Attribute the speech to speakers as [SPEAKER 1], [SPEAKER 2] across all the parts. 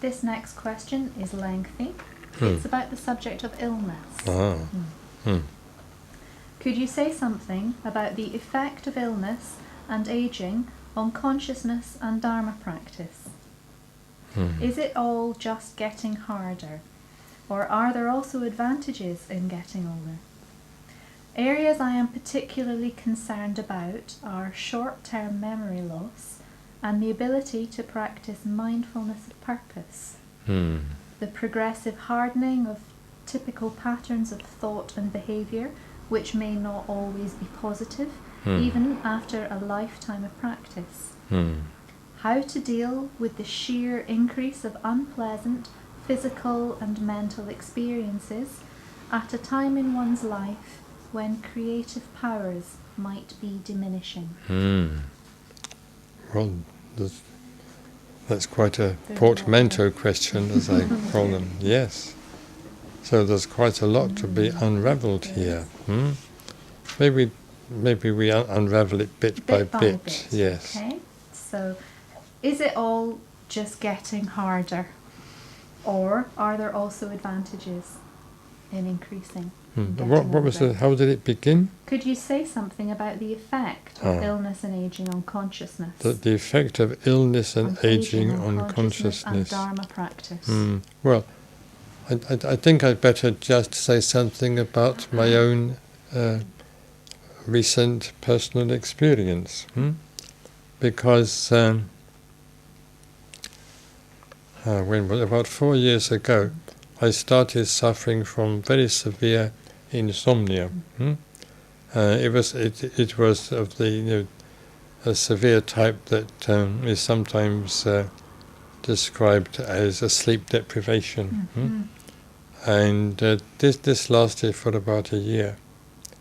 [SPEAKER 1] This next question is lengthy. It's about the subject of illness. Could you say something about the effect of illness and aging on consciousness and Dharma practice? Is it all just getting harder? Or are there also advantages in getting older? Areas I am particularly concerned about are short-term memory loss and the ability to practice mindfulness of purpose. The progressive hardening of typical patterns of thought and behaviour, which may not always be positive, even after a lifetime of practice. How to deal with the sheer increase of unpleasant physical and mental experiences at a time in one's life when creative powers might be diminishing.
[SPEAKER 2] Well, that's quite a portmanteau question, as I call them. Yes. So there's quite a lot to be unravelled here. Maybe we unravel it bit by bit. Yes.
[SPEAKER 1] Okay. So, is it all just getting harder, or are there also advantages in increasing?
[SPEAKER 2] What was the? How did it begin?
[SPEAKER 1] Could you say something about the effect of illness and aging on consciousness?
[SPEAKER 2] The effect of illness and aging on consciousness
[SPEAKER 1] and Dharma practice.
[SPEAKER 2] Well, I think I'd better just say something about my own recent personal experience, because about 4 years ago, I started suffering from very severe insomnia. It was of the a severe type that is sometimes described as a sleep deprivation. And this lasted for about a year,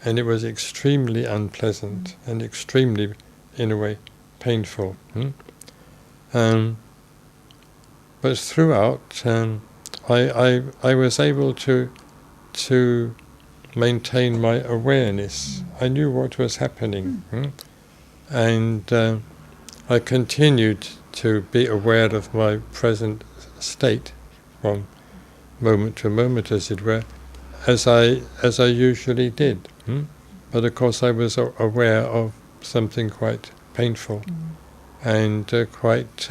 [SPEAKER 2] and it was extremely unpleasant and extremely, in a way, painful. But throughout, I was able to maintain my awareness. I knew what was happening, and I continued to be aware of my present state from moment to moment, as it were, as I usually did. But of course, I was aware of something quite painful and quite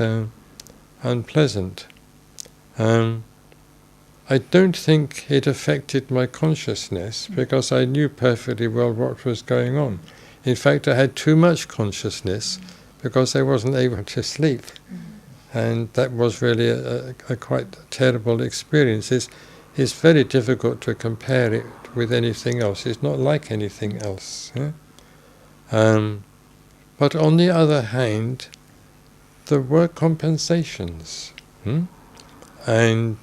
[SPEAKER 2] unpleasant. I don't think it affected my consciousness, because I knew perfectly well what was going on. In fact, I had too much consciousness because I wasn't able to sleep. And that was really a quite terrible experience. It's very difficult to compare it with anything else. It's not like anything else. But on the other hand, there were compensations. And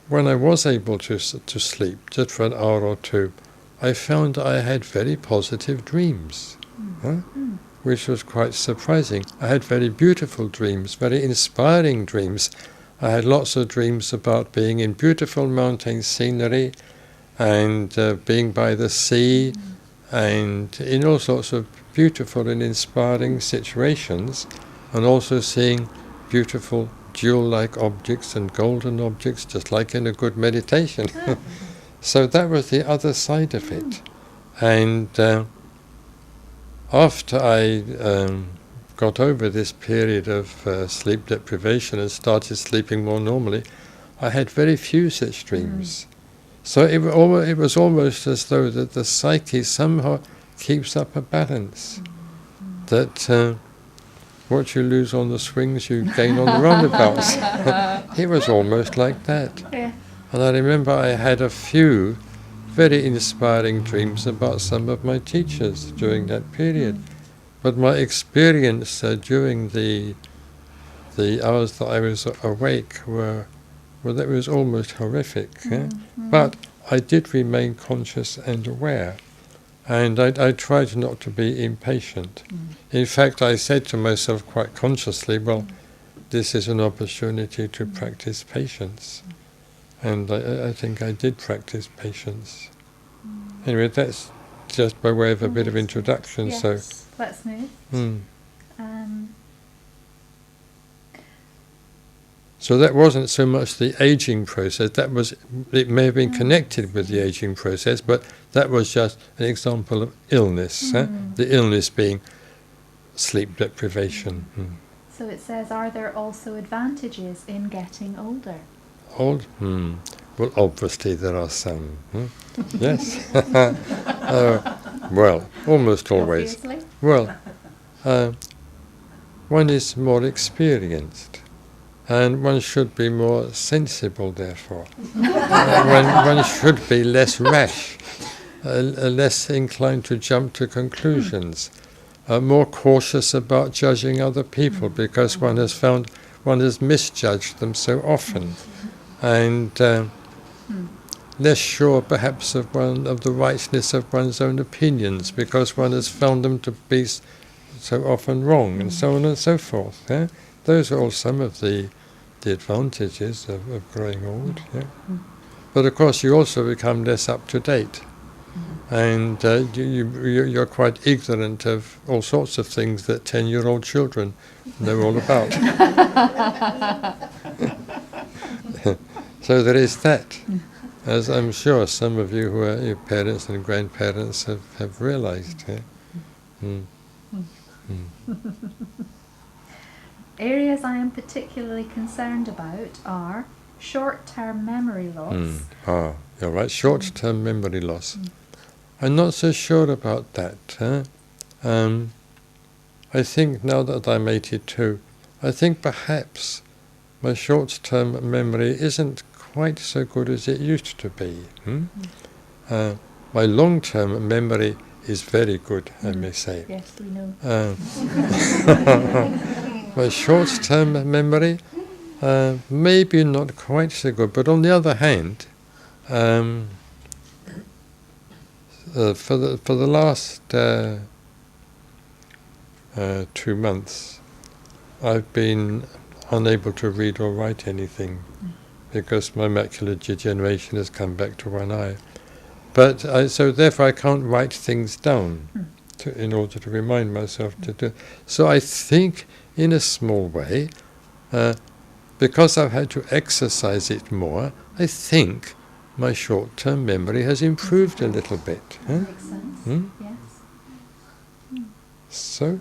[SPEAKER 2] when I was able to sleep, just for an hour or two, I found I had very positive dreams, which was quite surprising. I had very beautiful dreams, very inspiring dreams. I had lots of dreams about being in beautiful mountain scenery and being by the sea and in all sorts of beautiful and inspiring situations, and also seeing beautiful jewel-like objects and golden objects, just like in a good meditation. So that was the other side of it. And after I got over this period of sleep deprivation and started sleeping more normally, I had very few such dreams. So it was almost as though that the psyche somehow keeps up a balance, that what you lose on the swings you gain on the roundabouts. It was almost like that.
[SPEAKER 1] Yeah.
[SPEAKER 2] And I remember I had a few very inspiring dreams about some of my teachers during that period. But my experience during the hours that I was awake that was almost horrific. But I did remain conscious and aware. And I tried not to be impatient. In fact, I said to myself quite consciously, well, this is an opportunity to practice patience. And I think I did practice patience. Anyway, that's just by way of a bit of introduction.
[SPEAKER 1] Yes,
[SPEAKER 2] So
[SPEAKER 1] let's move.
[SPEAKER 2] So that wasn't so much the aging process, it may have been connected with the aging process, but that was just an example of illness, the illness being sleep deprivation.
[SPEAKER 1] So it says, are there also advantages in getting older?
[SPEAKER 2] Old? Well, obviously there are some. Yes. Well, almost always.
[SPEAKER 1] Obviously.
[SPEAKER 2] Well, one is more experienced, and one should be more sensible, therefore. One should be less rash, less inclined to jump to conclusions, more cautious about judging other people, because one has misjudged them so often, and less sure perhaps of the rightness of one's own opinions, because one has found them to be so often wrong, and so on and so forth. Yeah? Those are all some of the advantages of growing old. Yeah? But of course you also become less up to date, and you're quite ignorant of all sorts of things that 10-year-old children know all about. So there is that, as I'm sure some of you who are your parents and grandparents have realized. Yeah?
[SPEAKER 1] Areas I am particularly concerned about are short-term memory loss.
[SPEAKER 2] You're right, short-term memory loss. I'm not so sure about that. I think now that I'm 82, I think perhaps my short-term memory isn't quite so good as it used to be. My long-term memory is very good, I may say.
[SPEAKER 1] Yes, we know.
[SPEAKER 2] My short-term memory, maybe not quite so good, but on the other hand, for the last 2 months, I've been unable to read or write anything because my macular degeneration has come back to one eye. But so therefore I can't write things down in order to remind myself to do. So I think, in a small way, because I've had to exercise it more, I think my short-term memory has improved a little bit.
[SPEAKER 1] Makes sense. Yes.
[SPEAKER 2] So?